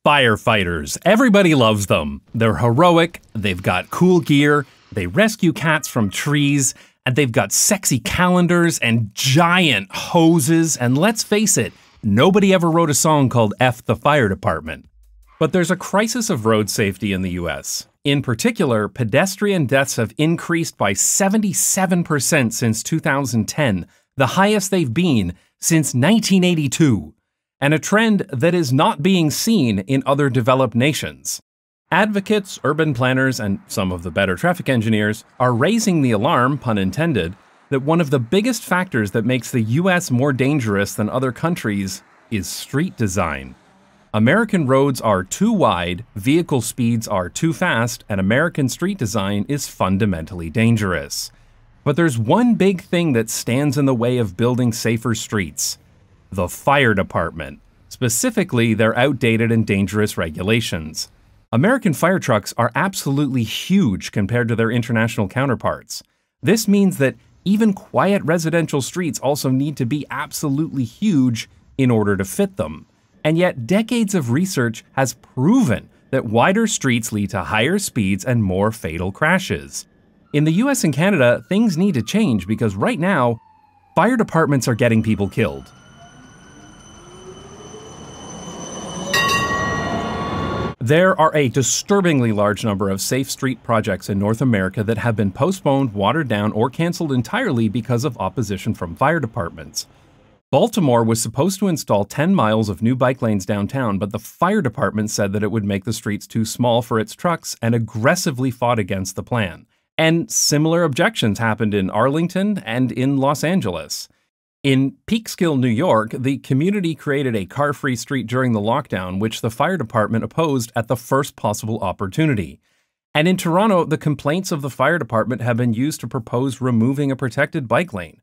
Firefighters. Everybody loves them. They're heroic, they've got cool gear, they rescue cats from trees, and they've got sexy calendars and giant hoses, and let's face it, nobody ever wrote a song called F the Fire Department. But there's a crisis of road safety in the US. In particular, pedestrian deaths have increased by 77% since 2010, the highest they've been since 1982, and a trend that is not being seen in other developed nations. Advocates, urban planners, and some of the better traffic engineers are raising the alarm, pun intended, that one of the biggest factors that makes the US more dangerous than other countries is street design. American roads are too wide, vehicle speeds are too fast, and American street design is fundamentally dangerous. But there's one big thing that stands in the way of building safer streets: the fire department, specifically their outdated and dangerous regulations. American fire trucks are absolutely huge compared to their international counterparts. This means that even quiet residential streets also need to be absolutely huge in order to fit them. And yet decades of research has proven that wider streets lead to higher speeds and more fatal crashes. In the US and Canada, things need to change because right now, fire departments are getting people killed. There are a disturbingly large number of safe street projects in North America that have been postponed, watered down, or canceled entirely because of opposition from fire departments. Baltimore was supposed to install 10 miles of new bike lanes downtown, but the fire department said that it would make the streets too small for its trucks and aggressively fought against the plan. And similar objections happened in Arlington and in Los Angeles. In Peekskill, New York, the community created a car-free street during the lockdown, which the fire department opposed at the first possible opportunity. And in Toronto, the complaints of the fire department have been used to propose removing a protected bike lane.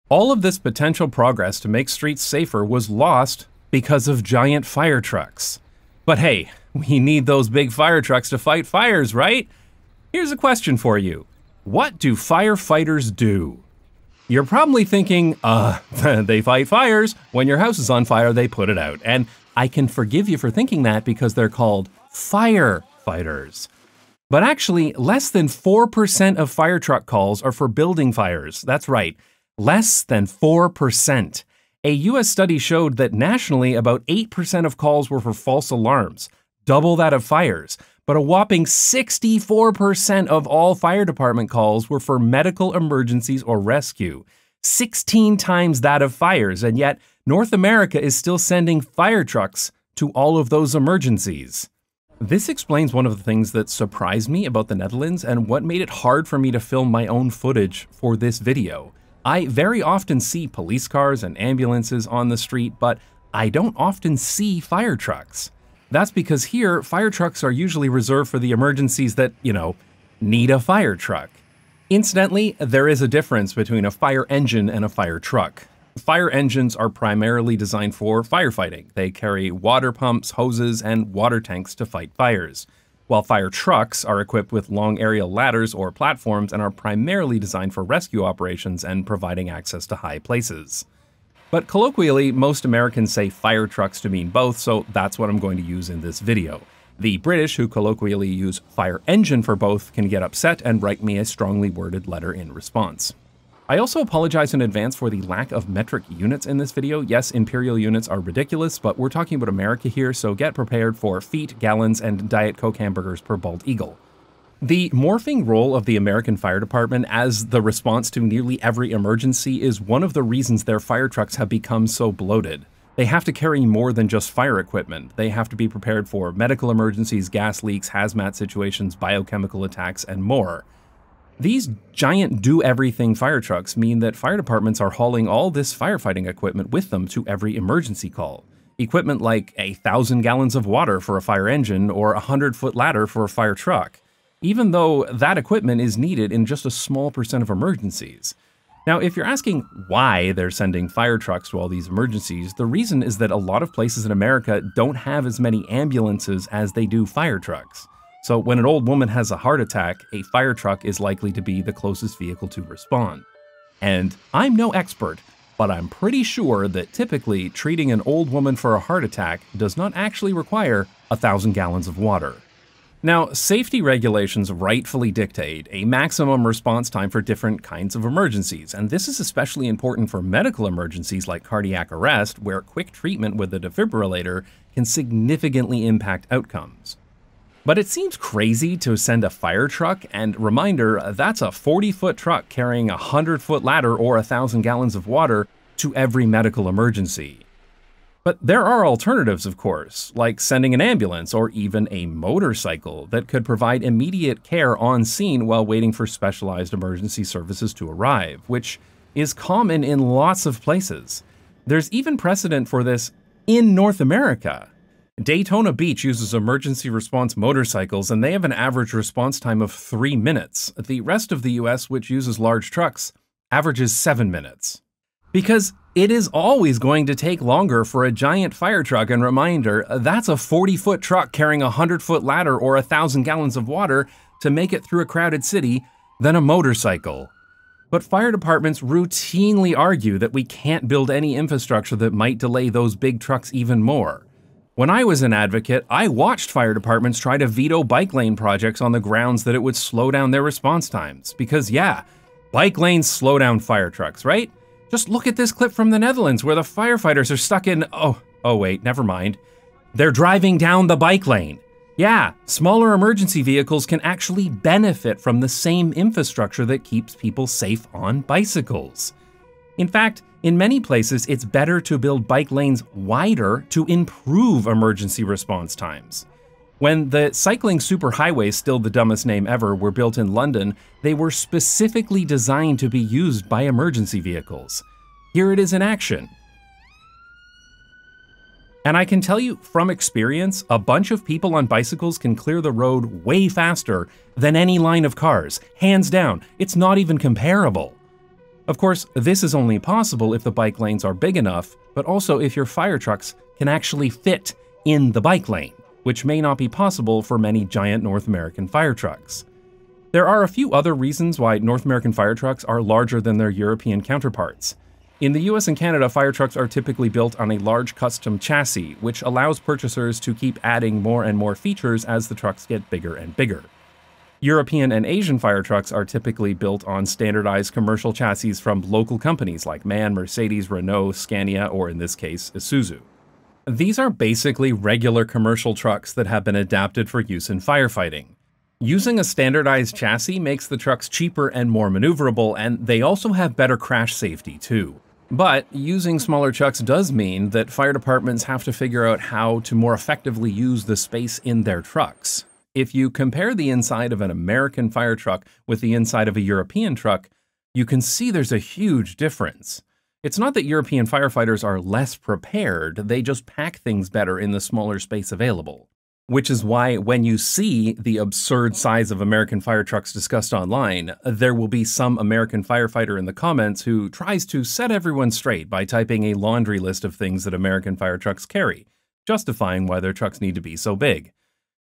All of this potential progress to make streets safer was lost because of giant fire trucks. But hey, we need those big fire trucks to fight fires, right? Here's a question for you. What do firefighters do? You're probably thinking, they fight fires. When your house is on fire, they put it out. And I can forgive you for thinking that because they're called firefighters. But actually, less than 4% of fire truck calls are for building fires. That's right, less than 4%. A US study showed that nationally, about 8% of calls were for false alarms, double that of fires. But a whopping 64% of all fire department calls were for medical emergencies or rescue, 16 times that of fires, and yet North America is still sending fire trucks to all of those emergencies. This explains one of the things that surprised me about the Netherlands and what made it hard for me to film my own footage for this video. I very often see police cars and ambulances on the street, but I don't often see fire trucks. That's because here, fire trucks are usually reserved for the emergencies that, need a fire truck. Incidentally, there is a difference between a fire engine and a fire truck. Fire engines are primarily designed for firefighting. They carry water pumps, hoses, and water tanks to fight fires, while fire trucks are equipped with long aerial ladders or platforms and are primarily designed for rescue operations and providing access to high places. But colloquially, most Americans say fire trucks to mean both, so that's what I'm going to use in this video. The British, who colloquially use fire engine for both, can get upset and write me a strongly worded letter in response. I also apologize in advance for the lack of metric units in this video. Yes, imperial units are ridiculous, but we're talking about America here, so get prepared for feet, gallons, and Diet Coke hamburgers per bald eagle. The morphing role of the American Fire Department as the response to nearly every emergency is one of the reasons their fire trucks have become so bloated. They have to carry more than just fire equipment. They have to be prepared for medical emergencies, gas leaks, hazmat situations, biochemical attacks, and more. These giant do-everything fire trucks mean that fire departments are hauling all this firefighting equipment with them to every emergency call. Equipment like 1,000 gallons of water for a fire engine or a 100-foot ladder for a fire truck, even though that equipment is needed in just a small percent of emergencies. Now, if you're asking why they're sending fire trucks to all these emergencies, the reason is that a lot of places in America don't have as many ambulances as they do fire trucks. So when an old woman has a heart attack, a fire truck is likely to be the closest vehicle to respond. And I'm no expert, but I'm pretty sure that typically treating an old woman for a heart attack does not actually require 1,000 gallons of water. Now, safety regulations rightfully dictate a maximum response time for different kinds of emergencies, and this is especially important for medical emergencies like cardiac arrest, where quick treatment with a defibrillator can significantly impact outcomes. But it seems crazy to send a fire truck, and reminder, that's a 40-foot truck carrying a 100-foot ladder or 1,000 gallons of water to every medical emergency. But there are alternatives, of course, like sending an ambulance or even a motorcycle that could provide immediate care on scene while waiting for specialized emergency services to arrive, which is common in lots of places. There's even precedent for this in North America. Daytona Beach uses emergency response motorcycles, and they have an average response time of 3 minutes. The rest of the US, which uses large trucks, averages 7 minutes. Because it is always going to take longer for a giant fire truck, and reminder, that's a 40-foot truck carrying a 100-foot ladder or 1,000 gallons of water to make it through a crowded city than a motorcycle. But fire departments routinely argue that we can't build any infrastructure that might delay those big trucks even more. When I was an advocate, I watched fire departments try to veto bike lane projects on the grounds that it would slow down their response times. Because yeah, bike lanes slow down fire trucks, right? Just look at this clip from the Netherlands where the firefighters are stuck in, oh wait, never mind. They're driving down the bike lane. Yeah, smaller emergency vehicles can actually benefit from the same infrastructure that keeps people safe on bicycles. In fact, in many places, it's better to build bike lanes wider to improve emergency response times. When the cycling superhighways, still the dumbest name ever, were built in London, they were specifically designed to be used by emergency vehicles. Here it is in action. And I can tell you from experience, a bunch of people on bicycles can clear the road way faster than any line of cars. Hands down, it's not even comparable. Of course, this is only possible if the bike lanes are big enough, but also if your fire trucks can actually fit in the bike lane, which may not be possible for many giant North American fire trucks. There are a few other reasons why North American fire trucks are larger than their European counterparts. In the US and Canada, fire trucks are typically built on a large custom chassis, which allows purchasers to keep adding more and more features as the trucks get bigger and bigger. European and Asian fire trucks are typically built on standardized commercial chassis from local companies like MAN, Mercedes, Renault, Scania, or in this case, Isuzu. These are basically regular commercial trucks that have been adapted for use in firefighting. Using a standardized chassis makes the trucks cheaper and more maneuverable, and they also have better crash safety too. But using smaller trucks does mean that fire departments have to figure out how to more effectively use the space in their trucks. If you compare the inside of an American fire truck with the inside of a European truck, you can see there's a huge difference. It's not that European firefighters are less prepared, they just pack things better in the smaller space available. Which is why when you see the absurd size of American fire trucks discussed online, there will be some American firefighter in the comments who tries to set everyone straight by typing a laundry list of things that American fire trucks carry, justifying why their trucks need to be so big.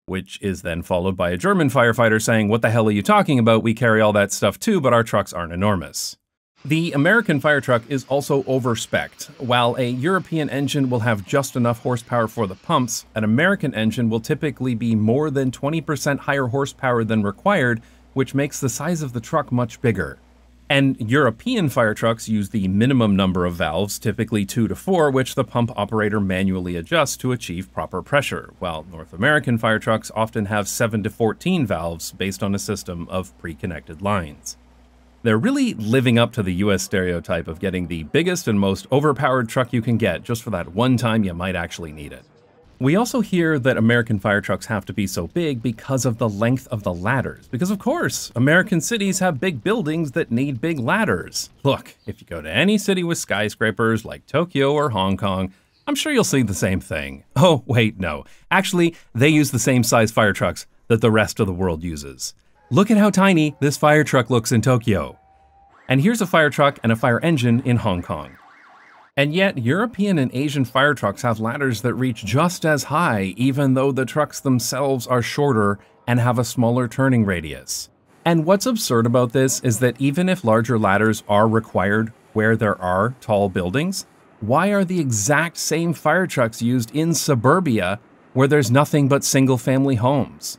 Which is then followed by a German firefighter saying, "What the hell are you talking about? We carry all that stuff too, but our trucks aren't enormous." The American fire truck is also over-spec'd. While a European engine will have just enough horsepower for the pumps, an American engine will typically be more than 20% higher horsepower than required, which makes the size of the truck much bigger. And European fire trucks use the minimum number of valves, typically 2 to 4, which the pump operator manually adjusts to achieve proper pressure, while North American fire trucks often have 7 to 14 valves based on a system of pre-connected lines. They're really living up to the US stereotype of getting the biggest and most overpowered truck you can get just for that one time you might actually need it. We also hear that American fire trucks have to be so big because of the length of the ladders. Because of course, American cities have big buildings that need big ladders. Look, if you go to any city with skyscrapers like Tokyo or Hong Kong, I'm sure you'll see the same thing. Oh, wait, no. Actually, they use the same size fire trucks that the rest of the world uses. Look at how tiny this fire truck looks in Tokyo. And here's a fire truck and a fire engine in Hong Kong. And yet, European and Asian fire trucks have ladders that reach just as high, even though the trucks themselves are shorter and have a smaller turning radius. And what's absurd about this is that even if larger ladders are required where there are tall buildings? Why are the exact same fire trucks used in suburbia where there's nothing but single-family homes?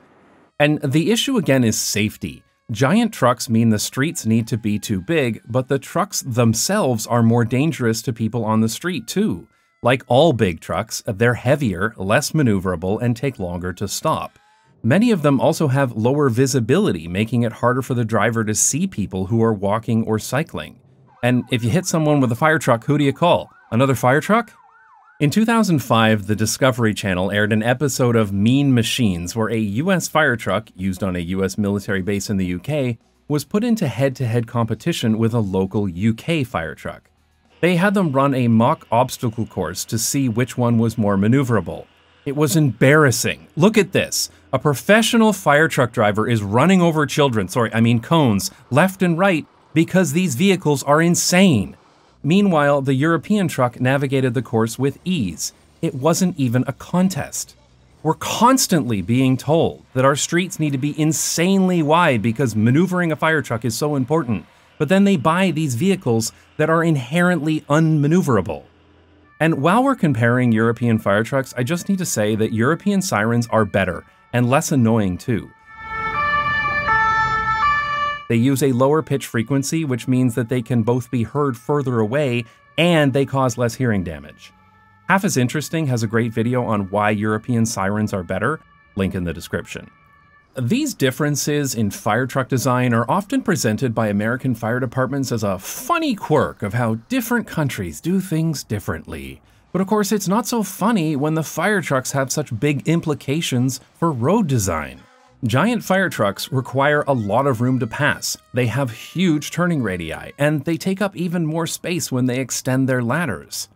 And the issue again is safety. Giant trucks mean the streets need to be too big, but the trucks themselves are more dangerous to people on the street too. Like all big trucks, they're heavier, less maneuverable, and take longer to stop. Many of them also have lower visibility, making it harder for the driver to see people who are walking or cycling. And if you hit someone with a fire truck, who do you call? Another fire truck? In 2005, the Discovery Channel aired an episode of Mean Machines where a US fire truck, used on a US military base in the UK, was put into head-to-head competition with a local UK fire truck. They had them run a mock obstacle course to see which one was more maneuverable. It was embarrassing. Look at this. A professional fire truck driver is running over cones, left and right because these vehicles are insane. Meanwhile, the European truck navigated the course with ease. It wasn't even a contest. We're constantly being told that our streets need to be insanely wide because maneuvering a fire truck is so important, but then they buy these vehicles that are inherently unmaneuverable. And while we're comparing European fire trucks, I just need to say that European sirens are better and less annoying too. They use a lower pitch frequency, which means that they can both be heard further away and they cause less hearing damage. Half as Interesting has a great video on why European sirens are better, link in the description. These differences in fire truck design are often presented by American fire departments as a funny quirk of how different countries do things differently. But of course, it's not so funny when the fire trucks have such big implications for road design. Giant fire trucks require a lot of room to pass. They have huge turning radii, and they take up even more space when they extend their ladders.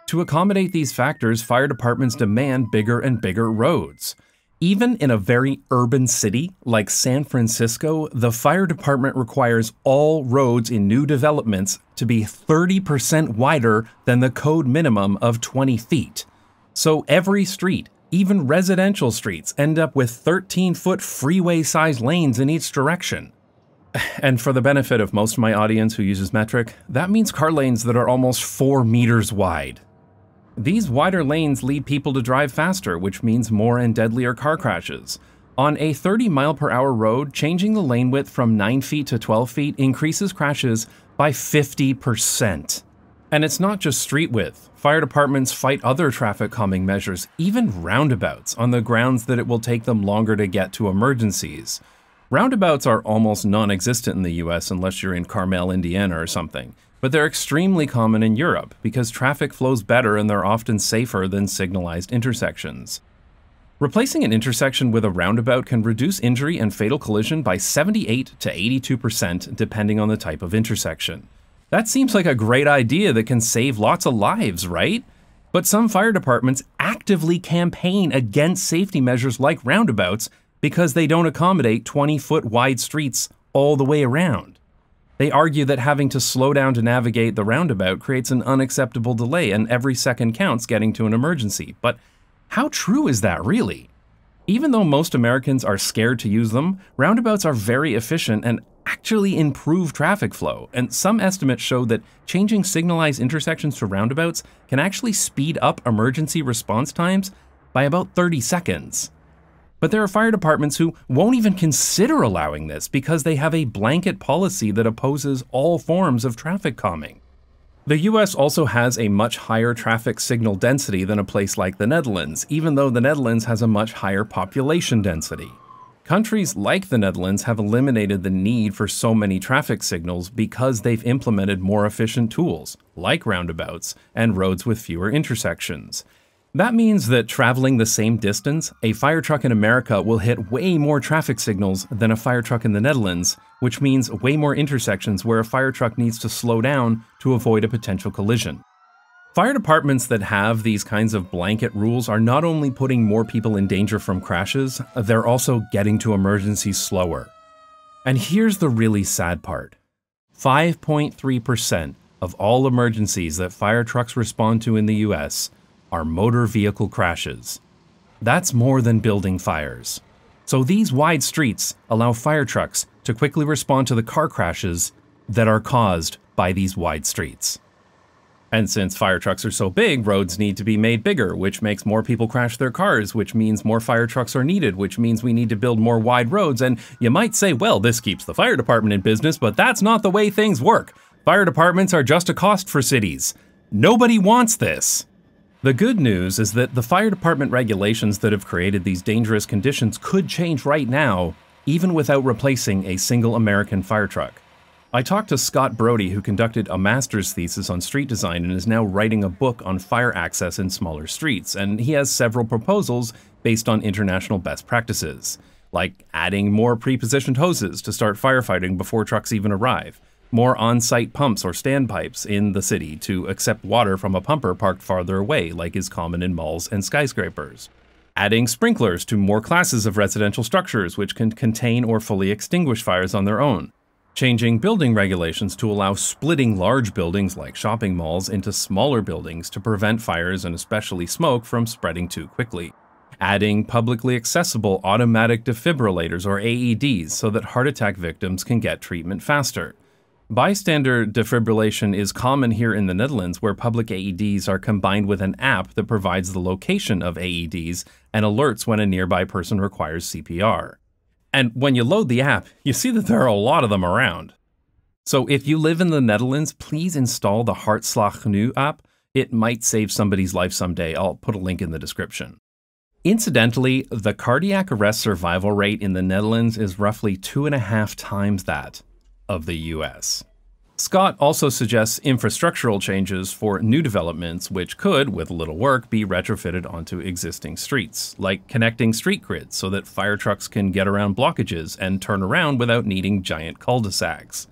To accommodate these factors, fire departments demand bigger and bigger roads. Even in a very urban city like San Francisco, the fire department requires all roads in new developments to be 30% wider than the code minimum of 20 feet. So every street, even residential streets, end up with 13-foot freeway-sized lanes in each direction. And for the benefit of most of my audience who uses metric, that means car lanes that are almost 4 meters wide. These wider lanes lead people to drive faster, which means more and deadlier car crashes. On a 30-mile-per-hour road, changing the lane width from 9 feet to 12 feet increases crashes by 50%. And it's not just street width. Fire departments fight other traffic calming measures, even roundabouts, on the grounds that it will take them longer to get to emergencies. Roundabouts are almost non-existent in the US unless you're in Carmel, Indiana or something, but they're extremely common in Europe because traffic flows better and they're often safer than signalized intersections. Replacing an intersection with a roundabout can reduce injury and fatal collision by 78 to 82% depending on the type of intersection. That seems like a great idea that can save lots of lives, right? But some fire departments actively campaign against safety measures like roundabouts because they don't accommodate 20-foot wide streets all the way around. They argue that having to slow down to navigate the roundabout creates an unacceptable delay and every second counts getting to an emergency. But how true is that really? Even though most Americans are scared to use them, roundabouts are very efficient and actually improve traffic flow, and some estimates show that changing signalized intersections to roundabouts can actually speed up emergency response times by about 30 seconds. But there are fire departments who won't even consider allowing this because they have a blanket policy that opposes all forms of traffic calming. The US also has a much higher traffic signal density than a place like the Netherlands, even though the Netherlands has a much higher population density. Countries like the Netherlands have eliminated the need for so many traffic signals because they've implemented more efficient tools, like roundabouts and roads with fewer intersections. That means that traveling the same distance, a fire truck in America will hit way more traffic signals than a fire truck in the Netherlands, which means way more intersections where a fire truck needs to slow down to avoid a potential collision. Fire departments that have these kinds of blanket rules are not only putting more people in danger from crashes, they're also getting to emergencies slower. And here's the really sad part. 5.3% of all emergencies that fire trucks respond to in the US are motor vehicle crashes. That's more than building fires. So these wide streets allow fire trucks to quickly respond to the car crashes that are caused by these wide streets. And since fire trucks are so big, roads need to be made bigger, which makes more people crash their cars, which means more fire trucks are needed, which means we need to build more wide roads. And you might say, well, this keeps the fire department in business, but that's not the way things work. Fire departments are just a cost for cities. Nobody wants this. The good news is that the fire department regulations that have created these dangerous conditions could change right now, even without replacing a single American fire truck. I talked to Scott Brody, who conducted a master's thesis on street design and is now writing a book on fire access in smaller streets, and he has several proposals based on international best practices, like adding more pre-positioned hoses to start firefighting before trucks even arrive, more on-site pumps or standpipes in the city to accept water from a pumper parked farther away, like is common in malls and skyscrapers, adding sprinklers to more classes of residential structures which can contain or fully extinguish fires on their own, changing building regulations to allow splitting large buildings like shopping malls into smaller buildings to prevent fires and especially smoke from spreading too quickly, adding publicly accessible automatic defibrillators or AEDs so that heart attack victims can get treatment faster. Bystander defibrillation is common here in the Netherlands, where public AEDs are combined with an app that provides the location of AEDs and alerts when a nearby person requires CPR. And when you load the app, you see that there are a lot of them around. So if you live in the Netherlands, please install the HartslagNu app. It might save somebody's life someday. I'll put a link in the description. Incidentally, the cardiac arrest survival rate in the Netherlands is roughly 2.5 times that of the US. Scott also suggests infrastructural changes for new developments which could, with little work, be retrofitted onto existing streets, like connecting street grids so that fire trucks can get around blockages and turn around without needing giant cul-de-sacs.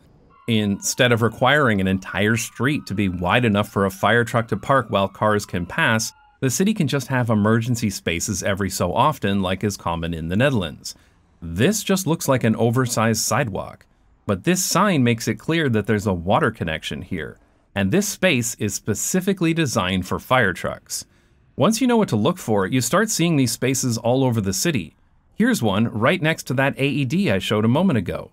Instead of requiring an entire street to be wide enough for a fire truck to park while cars can pass, the city can just have emergency spaces every so often, like is common in the Netherlands. This just looks like an oversized sidewalk. But this sign makes it clear that there's a water connection here, and this space is specifically designed for fire trucks. Once you know what to look for, you start seeing these spaces all over the city. Here's one right next to that AED I showed a moment ago.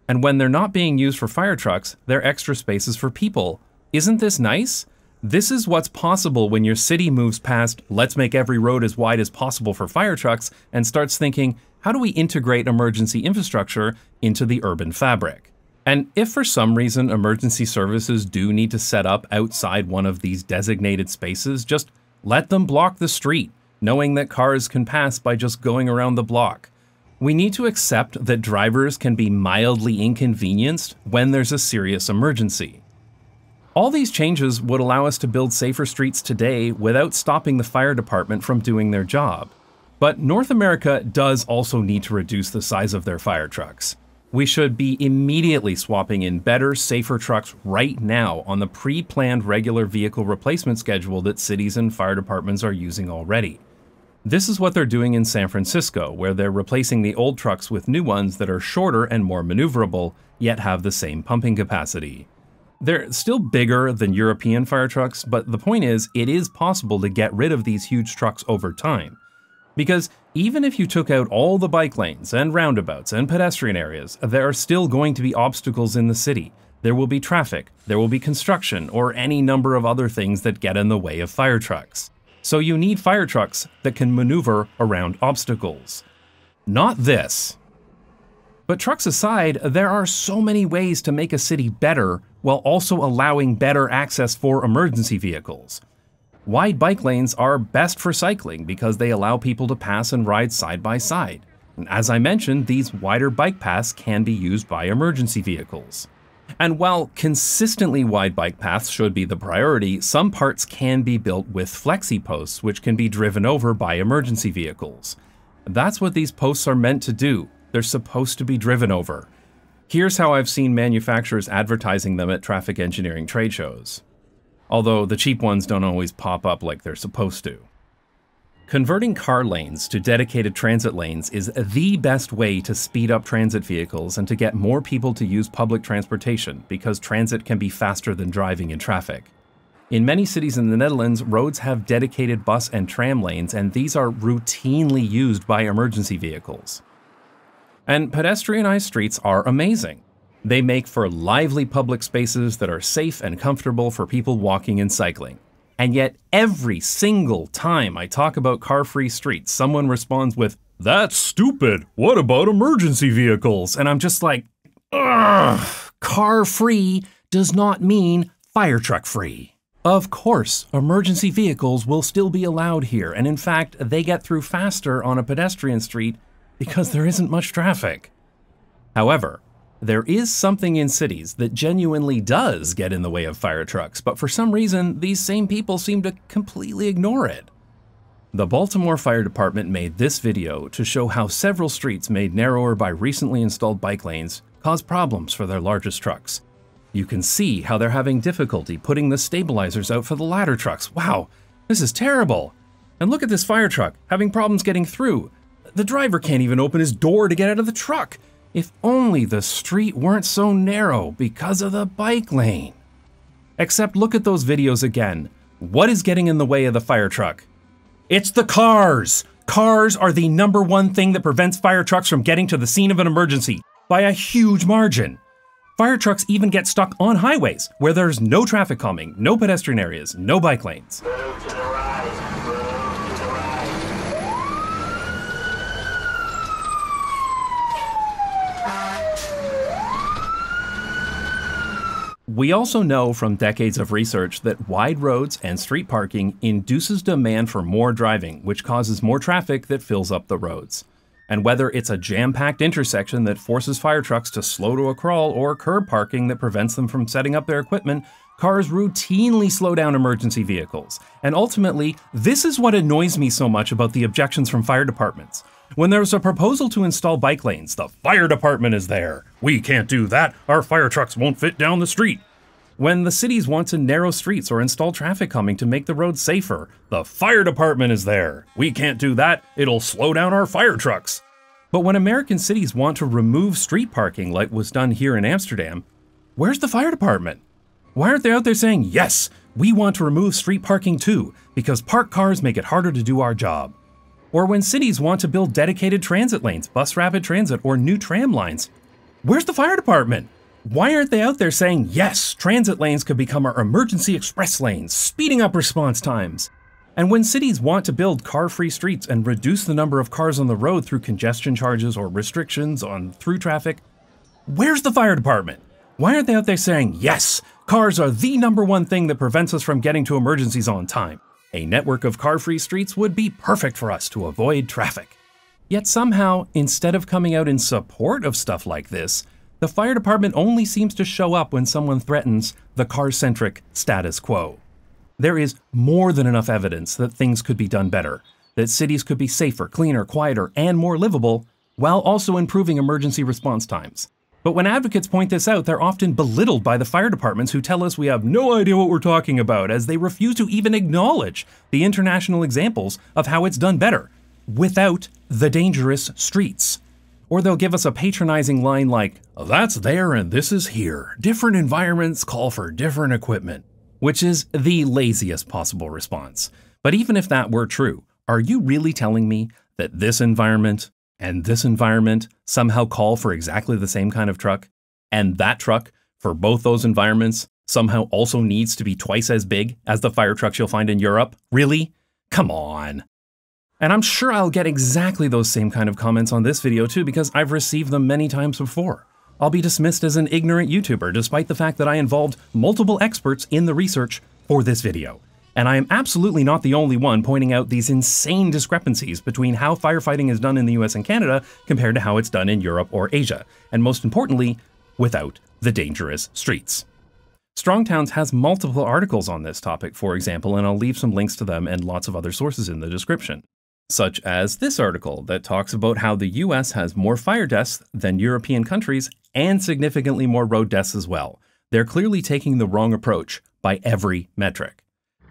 And when they're not being used for fire trucks, they're extra spaces for people. Isn't this nice? This is what's possible when your city moves past, let's make every road as wide as possible for fire trucks, and starts thinking, how do we integrate emergency infrastructure into the urban fabric? And if for some reason emergency services do need to set up outside one of these designated spaces, just let them block the street, knowing that cars can pass by just going around the block. We need to accept that drivers can be mildly inconvenienced when there's a serious emergency. All these changes would allow us to build safer streets today without stopping the fire department from doing their job. But North America does also need to reduce the size of their fire trucks. We should be immediately swapping in better, safer trucks right now on the pre-planned regular vehicle replacement schedule that cities and fire departments are using already. This is what they're doing in San Francisco, where they're replacing the old trucks with new ones that are shorter and more maneuverable, yet have the same pumping capacity. They're still bigger than European fire trucks, but the point is, it is possible to get rid of these huge trucks over time. Because even if you took out all the bike lanes and roundabouts and pedestrian areas, there are still going to be obstacles in the city. There will be traffic, there will be construction, or any number of other things that get in the way of fire trucks. So you need fire trucks that can maneuver around obstacles. Not this. But trucks aside, there are so many ways to make a city better while also allowing better access for emergency vehicles. Wide bike lanes are best for cycling because they allow people to pass and ride side by side. And as I mentioned, these wider bike paths can be used by emergency vehicles. And while consistently wide bike paths should be the priority, some parts can be built with flexi posts, which can be driven over by emergency vehicles. That's what these posts are meant to do. They're supposed to be driven over. Here's how I've seen manufacturers advertising them at traffic engineering trade shows. Although the cheap ones don't always pop up like they're supposed to. Converting car lanes to dedicated transit lanes is the best way to speed up transit vehicles and to get more people to use public transportation, because transit can be faster than driving in traffic. In many cities in the Netherlands, roads have dedicated bus and tram lanes, and these are routinely used by emergency vehicles. And pedestrianized streets are amazing. They make for lively public spaces that are safe and comfortable for people walking and cycling. And yet every single time I talk about car-free streets, someone responds with, "That's stupid. What about emergency vehicles?" And I'm just like, ugh, car-free does not mean fire truck free. Of course, emergency vehicles will still be allowed here, and in fact, they get through faster on a pedestrian street because there isn't much traffic. However, there is something in cities that genuinely does get in the way of fire trucks, but for some reason, these same people seem to completely ignore it. The Baltimore Fire Department made this video to show how several streets made narrower by recently installed bike lanes cause problems for their largest trucks. You can see how they're having difficulty putting the stabilizers out for the ladder trucks. Wow, this is terrible. And look at this fire truck, having problems getting through. The driver can't even open his door to get out of the truck. If only the street weren't so narrow because of the bike lane. Except look at those videos again. What is getting in the way of the fire truck? It's the cars! Cars are the #1 thing that prevents fire trucks from getting to the scene of an emergency, by a huge margin. Fire trucks even get stuck on highways, where there's no traffic calming, no pedestrian areas, no bike lanes. We also know from decades of research that wide roads and street parking induces demand for more driving, which causes more traffic that fills up the roads. And whether it's a jam-packed intersection that forces fire trucks to slow to a crawl or curb parking that prevents them from setting up their equipment, cars routinely slow down emergency vehicles. And ultimately, this is what annoys me so much about the objections from fire departments. When there's a proposal to install bike lanes, the fire department is there. "We can't do that. Our fire trucks won't fit down the street." When the cities want to narrow streets or install traffic calming to make the roads safer, the fire department is there. "We can't do that. It'll slow down our fire trucks." But when American cities want to remove street parking like was done here in Amsterdam, where's the fire department? Why aren't they out there saying, "Yes, we want to remove street parking too, because parked cars make it harder to do our job"? Or when cities want to build dedicated transit lanes, bus rapid transit, or new tram lines, where's the fire department? Why aren't they out there saying, "Yes, transit lanes could become our emergency express lanes, speeding up response times"? And when cities want to build car-free streets and reduce the number of cars on the road through congestion charges or restrictions on through traffic, where's the fire department? Why aren't they out there saying, "Yes, cars are the #1 thing that prevents us from getting to emergencies on time. A network of car-free streets would be perfect for us to avoid traffic"? Yet somehow, instead of coming out in support of stuff like this, the fire department only seems to show up when someone threatens the car-centric status quo. There is more than enough evidence that things could be done better, that cities could be safer, cleaner, quieter, and more livable, while also improving emergency response times. But when advocates point this out, they're often belittled by the fire departments who tell us we have no idea what we're talking about, as they refuse to even acknowledge the international examples of how it's done better, without the dangerous streets. Or they'll give us a patronizing line like, "That's there and this is here. Different environments call for different equipment," which is the laziest possible response. But even if that were true, are you really telling me that this environment and this environment somehow call for exactly the same kind of truck? And that truck, for both those environments, somehow also needs to be twice as big as the fire trucks you'll find in Europe? Really? Come on. And I'm sure I'll get exactly those same kind of comments on this video too, because I've received them many times before. I'll be dismissed as an ignorant YouTuber despite the fact that I involved multiple experts in the research for this video. And I am absolutely not the only one pointing out these insane discrepancies between how firefighting is done in the US and Canada compared to how it's done in Europe or Asia. And most importantly, without the dangerous streets. Strong Towns has multiple articles on this topic, for example, and I'll leave some links to them and lots of other sources in the description. Such as this article that talks about how the US has more fire deaths than European countries and significantly more road deaths as well. They're clearly taking the wrong approach by every metric.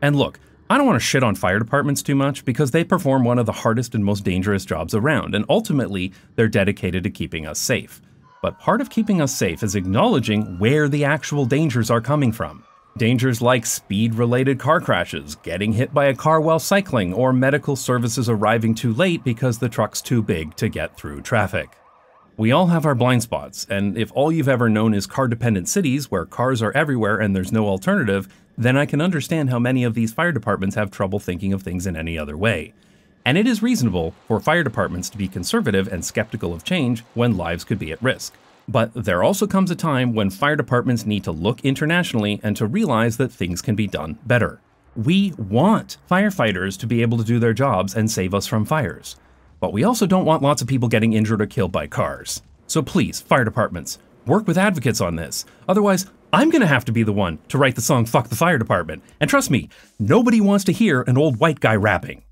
And look, I don't want to shit on fire departments too much because they perform one of the hardest and most dangerous jobs around, and ultimately they're dedicated to keeping us safe. But part of keeping us safe is acknowledging where the actual dangers are coming from. Dangers like speed-related car crashes, getting hit by a car while cycling, or medical services arriving too late because the truck's too big to get through traffic. We all have our blind spots, and if all you've ever known is car-dependent cities where cars are everywhere and there's no alternative, then I can understand how many of these fire departments have trouble thinking of things in any other way. And it is reasonable for fire departments to be conservative and skeptical of change when lives could be at risk. But there also comes a time when fire departments need to look internationally and to realize that things can be done better. We want firefighters to be able to do their jobs and save us from fires. But we also don't want lots of people getting injured or killed by cars. So please, fire departments, work with advocates on this. Otherwise, I'm gonna have to be the one to write the song "Fuck the Fire Department." And trust me, nobody wants to hear an old white guy rapping.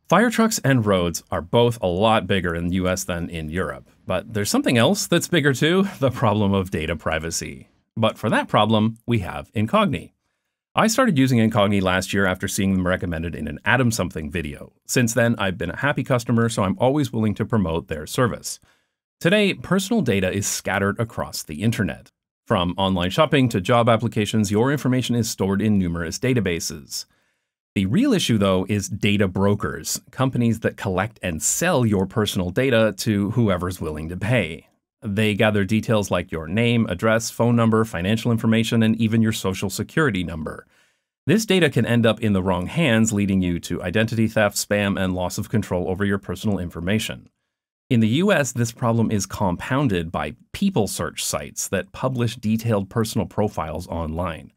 Fire trucks and roads are both a lot bigger in the US than in Europe. But there's something else that's bigger too, the problem of data privacy. But for that problem, we have Incogni. I started using Incogni last year after seeing them recommended in an Atom Something video. Since then, I've been a happy customer, so I'm always willing to promote their service. Today, personal data is scattered across the internet. From online shopping to job applications, your information is stored in numerous databases. The real issue, though, is data brokers, companies that collect and sell your personal data to whoever's willing to pay. They gather details like your name, address, phone number, financial information, and even your social security number. This data can end up in the wrong hands, leading you to identity theft, spam, and loss of control over your personal information. In the US, this problem is compounded by people search sites that publish detailed personal profiles online.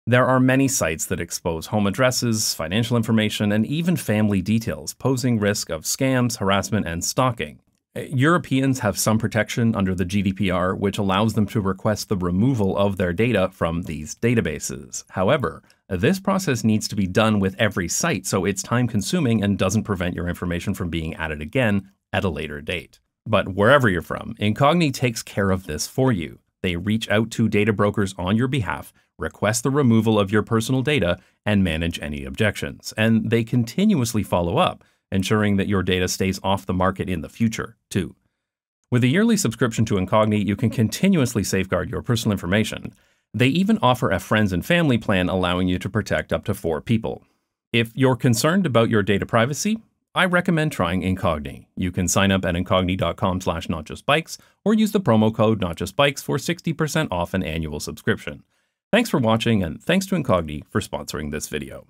There are many sites that expose home addresses, financial information, and even family details, posing risk of scams, harassment, and stalking. Europeans have some protection under the GDPR, which allows them to request the removal of their data from these databases. However, this process needs to be done with every site, so it's time-consuming and doesn't prevent your information from being added again at a later date. But wherever you're from, Incogni takes care of this for you. They reach out to data brokers on your behalf, request the removal of your personal data, and manage any objections. And they continuously follow up, ensuring that your data stays off the market in the future, too. With a yearly subscription to Incogni, you can continuously safeguard your personal information. They even offer a friends and family plan allowing you to protect up to 4 people. If you're concerned about your data privacy, I recommend trying Incogni. You can sign up at incogni.com/notjustbikes or use the promo code notjustbikes for 60% off an annual subscription. Thanks for watching, and thanks to Incogni for sponsoring this video.